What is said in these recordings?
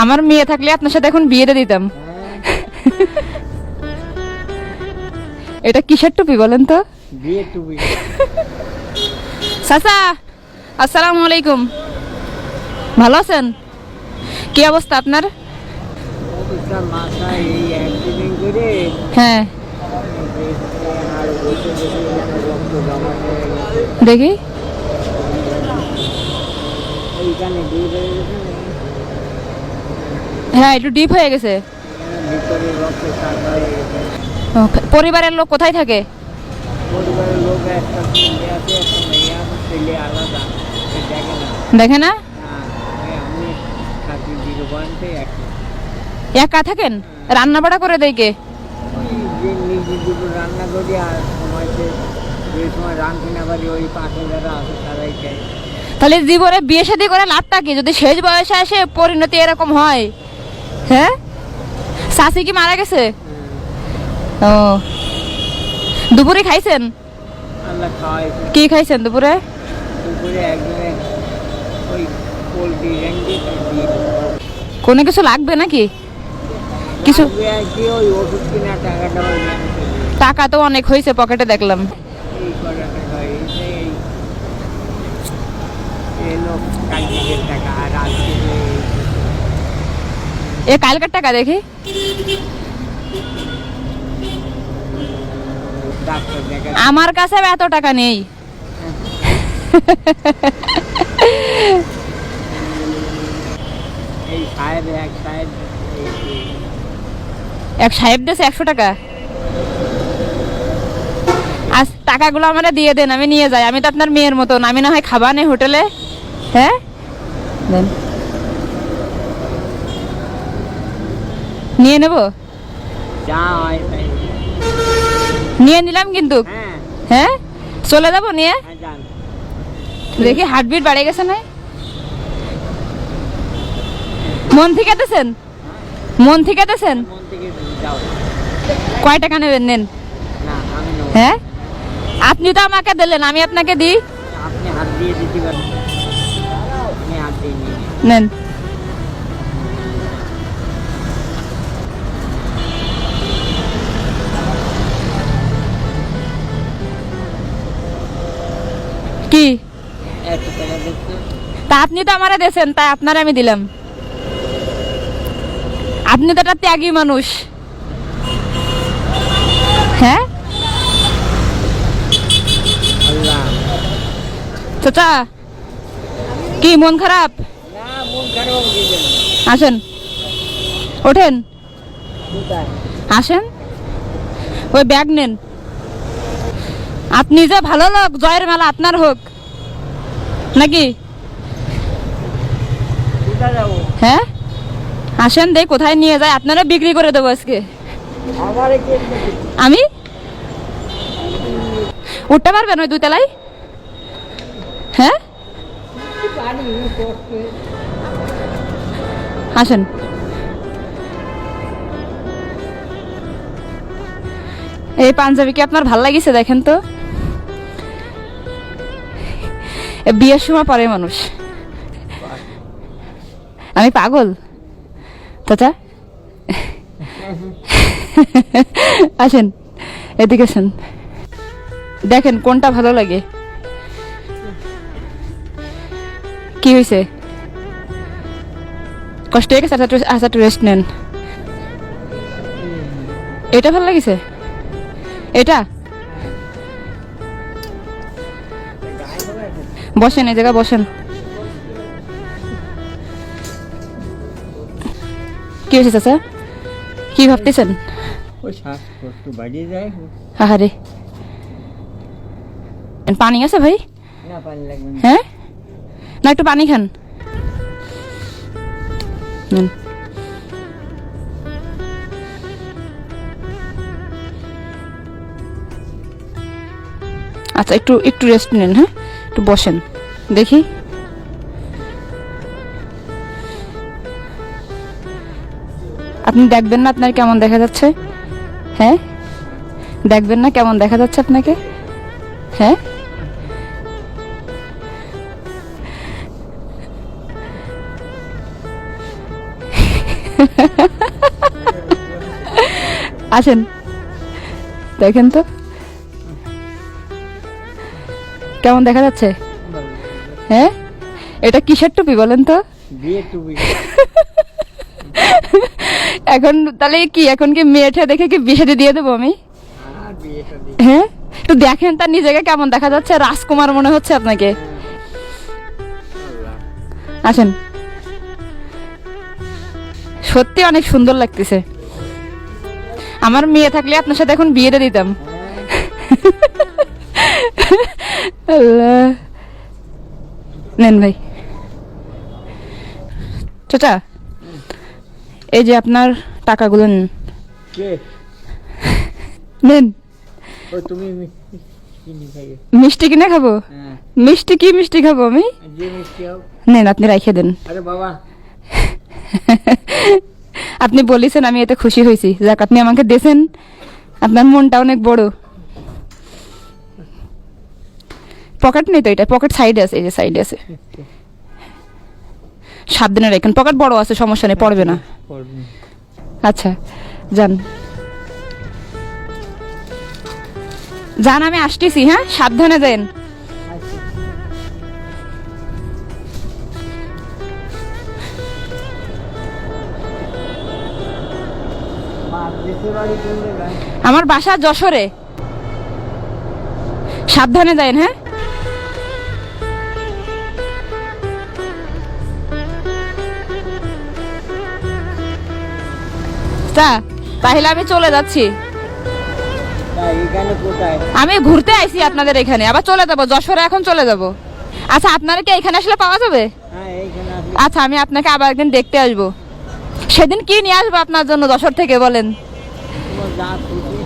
আমার মেয়ে থাকলে আপনার সাথে এখন বিয়ে দিয়ে দিতাম। এটা কিসের টুপি বলেন তো? বিয়ে টুপি। চাচা আসসালামু আলাইকুম, ভালো আছেন? কি অবস্থা আপনার? অবস্থা মাথায় এই অ্যাক্সিডেন্ট করে হ্যাঁ আর বসে বসে রক্ত জমা হয়ে গেছে দেখি। এইখানে দিয়ে হয়ে গেছে হ্যাঁ একটু ডিপ হয়ে গেছে। ভিতরে রক্ত সাদা হয়ে গেছে। ও, পরিবারের লোক কোথায় থাকে? পরিবারের লোক একটা ছেলে আছে, একটা মেয়ে আছে, ছেলে আলাদা সে দেখে না। দেখে না? আমি থাকি 0.1 একা থাকেন? রান্না বাড়া করে দেয় কে? ওই যে নিজে দুটো রান্না করি আর সময়তে যে সময় রান্না না পারি ওই পাশে যারা আছে তারাই খায়। তাহলে জীবনে বিয়ে শাদী করে লাভটা কি যদি শেষ বয়সে এসে পরিণতি এরকম হয়? হ্যাঁ, শাশি কি মারা গেছে? ও, দুপুরে খাইছেন? আল্লাহ খাওয়াইছে। কি খাইছেন দুপুরে? দুপুরে একজনে ওই পোলট্রি রেন্ডি দিয়ে কোনো কিছু লাগবে নাকি? কিছু কি ওই ওষুধ কিনা টাকাটা ওই টাকা তো অনেক হয়েছে পকেটে দেখলাম। এই কটা টাকা হয়েছে এই লোক কালকের টাকা আর আজকে এ কালকের টাকা দেখি। ডাক্তার দেখা আমার কাছে এত টাকা নেই। এই সাহেব এক সাহেব এক সাহেব দেশে 100 টাকা। আজ টাকাগুলো আমারে দিয়ে দেন, আমি নিয়ে যাই। আমি তো আপনার মেয়ের মতন, আমি না হয় খাবা নেই হোটেলে। হ্যাঁ দেন, নিয়ে নেব। যা হয় তাই। নিয়ে নিলাম কিন্তু। হ্যাঁ হ্যাঁ চলে যাবো নিয়ে। হ্যাঁ যান। দেখি হার্টবিট বাড়ে গেছে না? মন থেকে দেছেন? মন থেকে দেছেন? মন থেকে যাও। কয় টাকা নেবেন নেন। না আমি নেবো। হ্যাঁ আপনি তো আমাকে দিলেন, আমি আপনাকে দিই। আপনি হাত দিয়ে দিতে পারেন। আমি হাত দিয়ে নিয়ে নিই। নেন। কি 100 টাকা দিচ্ছে। তা আপনি তো আমারে দেছেন, তাই আপনারে আমি দিলাম। আপনি তো একটা ত্যাগী মানুষ। হ্যাঁ আল্লাহ। চাচা কি মন খারাপ? না মন খারাপ কি জন্য? আসেন, ওঠেন, কোথায়? আসেন, ওই ব্যাগ নেন। আপনি যে ভালো লোক, জয়ের মেলা আপনার হোক নাকি? কোথায় যাবো? হ্যাঁ আসেন, দেখ কোথায় নিয়ে যায়। আপনারা বিক্রি করে দেবো আজকে। আমারে কে আমি উঠতে পারবেন ওই 2 তলায়? হ্যাঁ পানি কষ্ট আসেন। এই পাঞ্জাবি কি আপনার ভাল লাগিছে? দেখেন তো, এ বিয়ের সময় পরে মানুষ। আমি পাগল চাচা। আসেন এদিকে আসেন, দেখেন কোনটা ভালো লাগে। কি হয়েছে? কষ্ট হয়ে গেছে? আচ্ছা একটু রেস্ট নেন। এটা ভালো লাগিছে? এটা বসেন, এই জায়গা বসেন। কি হয়েছে চাচা? কি ভাবতেছেন? ওই শ্বাসকষ্ট বাড়িয়ে যায়। আহারে, পানি আছে ভাই? না পানি লাগবে না। হ্যাঁ না একটু পানি খান। নেন। আচ্ছা একটু একটু রেস্ট নেন। হ্যাঁ একটু বসেন দেখি। আপনি দেখবেন না আপনার কেমন দেখা যাচ্ছে? হ্যাঁ দেখবেন না কেমন দেখা যাচ্ছে আপনাকে? হ্যাঁ আসেন দেখেন তো কেমন দেখা যাচ্ছে। হ্যাঁ, এটা কিসের টুপি বলেন তো? বিয়ে টুপি। এখন তাহলে কি, এখন কি মেয়েটা দেখে কি বিয়ে শাদী দিয়ে দেবো আমি? আর বিয়ে শাদী। হ্যাঁ, একটু দেখেন তার নিজেকে কেমন দেখা যাচ্ছে, রাজকুমার মনে হচ্ছে আপনাকে। আল্লাহ। আসেন, সত্যি অনেক সুন্দর লাগতেছে। আমার মেয়ে থাকলে আপনার সাথে এখন বিয়েটা দিতাম। আল্লাহ। নেন ভাই। চাচা, এই যে আপনার টাকাগুলো নেন। কে? নেন। ও তুমি কিনে খাইয়ে। মিষ্টি কিনে খাবো? হ্যাঁ। মিষ্টি কি মিষ্টি খাবো আমি? যে মিষ্টি হোক। নেন, আপনি রাইখে দেন। আরে বাবা, আপনি বলেছেন, আমি এতে খুশি হয়েছি। যাক, আপনি আমাকে দিয়েছেন, আপনার মনটা অনেক বড়। পকেট নেই তো, এটা পকেট সাইডে আছে, এই যে সাইডে আছে। সাবধানে রাখেন, পকেট বড় আছে, সমস্যা নেই, পড়বে না। পড়বে। আচ্ছা, যান যান, আমি আসতেছি। হ্যাঁ, সাবধানে দেন। আচ্ছা। মা দেশের বাড়ি কোন জায়গায়? আমার বাসা যশোরে। সাবধানে যান। হ্যাঁ, তাহলে আমি চলে যাচ্ছি। তাই এখানে কোথায়? আমি ঘুরতে আইছি আপনাদের এখানে, আবার চলে যাবো যশোরে, এখন চলে যাব। আচ্ছা, আপনারা কি এখানে আসলে পাওয়া যাবে? হ্যাঁ, এইখানে আসলে আচ্ছা, আমি আপনাকে আবার একদিন দেখতে আসবো। সেদিন কি নিয়ে আসবো আপনার জন্য যশোর থেকে বলেন? তোমার যা খুশি।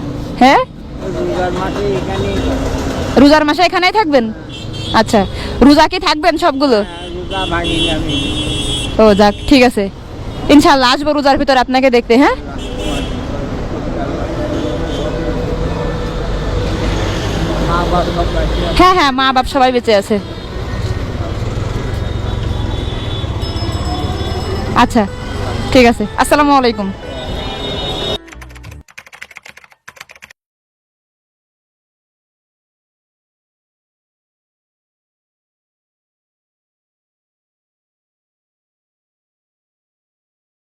হ্যাঁ, ওই রোজার মাঠে এখানে রোজার মাসে এখানেই থাকবেন? আচ্ছা, রোজা কি থাকবেন সবগুলো? রোজা ভাঙি আমি। ও যাক, ঠিক আছে, ইনশাল্লাহ আসবো রোজার ভিতরে আপনাকে দেখতে। হ্যাঁ, মা বাবা সব কাছে আছে। হ্যাঁ, হ্যাঁ, মা বাপ সবাই বেঁচে আছে। আচ্ছা, ঠিক আছে, আসসালামু আলাইকুম।